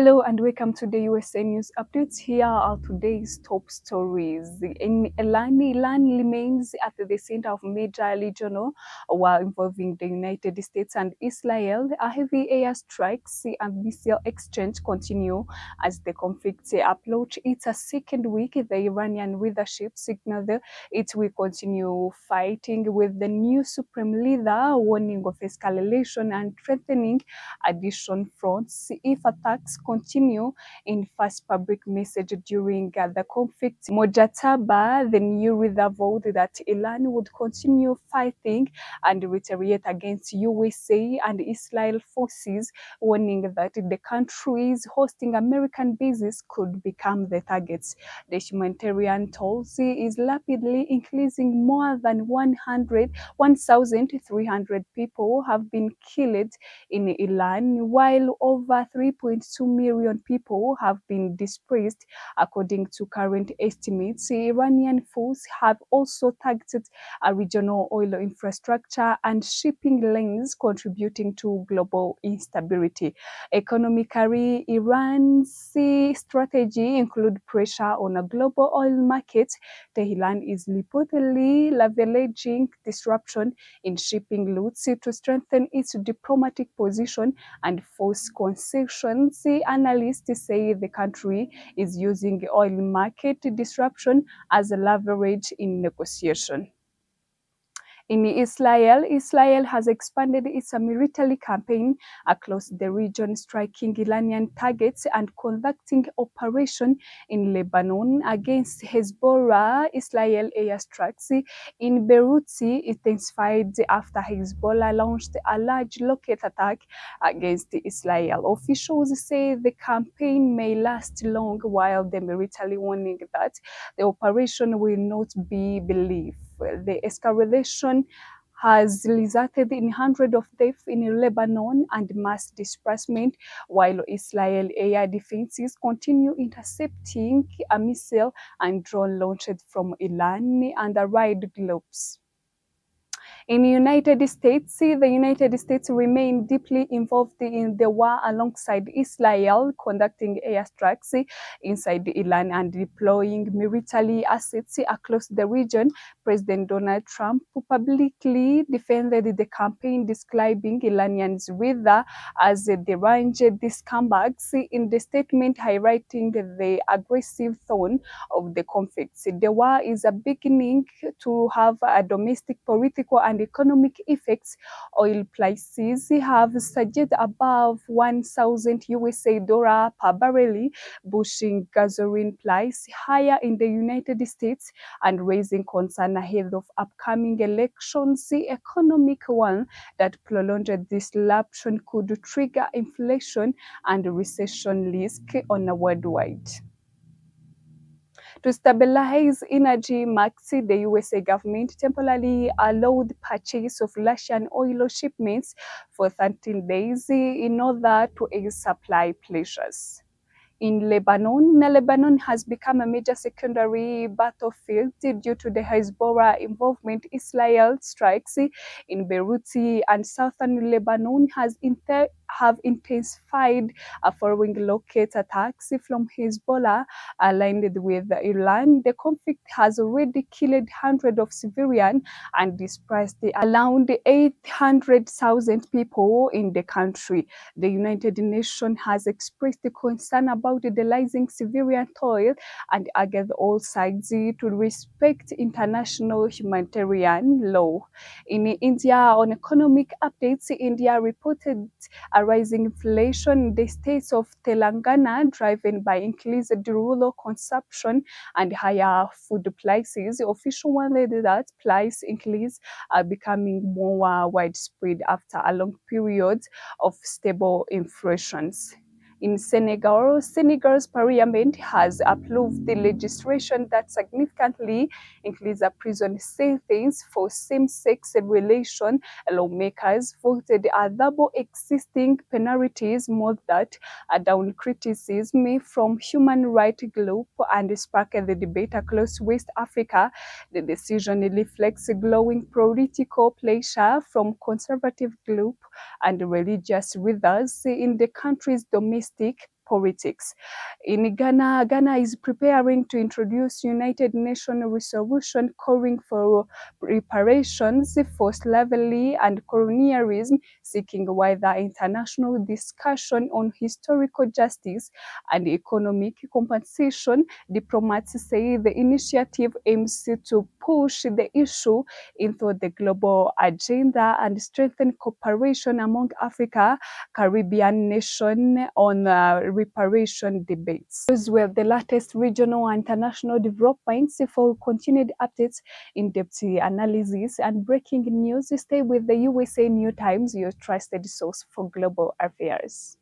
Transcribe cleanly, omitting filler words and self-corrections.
Hello and welcome to the USA News Updates. Here are today's top stories. Iran remains at the center of major regional war involving the United States and Israel. A heavy airstrikes and missile exchange continue as the conflict approach its second week. The Iranian leadership signaled it will continue fighting, with the new supreme leader warning of escalation and threatening addition fronts if attacks continue. In first public message during the conflict, Mojtaba, the new leader, vowed that Iran would continue fighting and retaliate against USA and Israel forces, warning that the countries hosting American bases could become the targets. The humanitarian toll is rapidly increasing. More than 1,300 people have been killed in Iran, while over 3.2 million people have been displaced. According to current estimates, Iranian forces have also targeted a regional oil infrastructure and shipping lanes, contributing to global instability. Economically, Iran's strategy includes pressure on a global oil market. Tehran is reportedly leveraging disruption in shipping routes to strengthen its diplomatic position and force concessions. Analysts say the country is using oil market disruption as a leverage in negotiation. In Israel, Israel has expanded its military campaign across the region, striking Iranian targets and conducting operations in Lebanon against Hezbollah. Israel airstrikes in Beirut intensified after Hezbollah launched a large rocket attack against Israel. Officials say the campaign may last long, while the military warning that the operation will not be believed. The escalation has resulted in hundreds of deaths in Lebanon and mass displacement, while Israel air defenses continue intercepting a missile and drone launched from Iran and allied globes. In the United States remain deeply involved in the war alongside Israel, conducting airstrikes inside Iran and deploying military assets across the region. President Donald Trump publicly defended the campaign, describing Iranians rather as deranged scumbags. In the statement, highlighting the aggressive tone of the conflict, the war is a beginning to have a domestic, political, and economic effects. Oil prices have surged above 1,000 USA dollar per barrel, pushing gasoline price higher in the United States and raising concern ahead of upcoming elections. The economic one that prolonged disruption could trigger inflation and recession risk on a worldwide. To stabilize energy markets, the USA government temporarily allowed purchase of Russian oil shipments for 13 days in order to ease supply pressures. In Lebanon has become a major secondary battlefield due to the Hezbollah involvement. Israel strikes in Beirut and southern Lebanon have intensified following rocket attacks from Hezbollah aligned with Iran. The conflict has already killed hundreds of civilians and displaced around 800,000 people in the country. The United Nations has expressed concern about the rising civilian toll and urged all sides to respect international humanitarian law. In India, on economic updates, India reported a rising inflation in the states of Telangana, driven by increased rural consumption and higher food prices. Officials warned that price increases are becoming more widespread after a long period of stable inflations. In Senegal's parliament has approved the legislation that significantly increases a prison sentence for same-sex relation. Lawmakers voted a double existing penalties, more that down criticism from human rights groups and sparked the debate across West Africa. The decision reflects growing political pressure from conservative groups and religious leaders in the country's domestic politics. In Ghana, Ghana is preparing to introduce United Nations resolution calling for reparations for slavery and colonialism, seeking wider international discussion on historical justice and economic compensation. Diplomats say the initiative aims to push the issue into the global agenda and strengthen cooperation among Africa, Caribbean nations on reparation debates. Those were the latest regional and international developments. For continued updates, in-depth analysis, and breaking news, stay with the USA New Times, your trusted source for global affairs.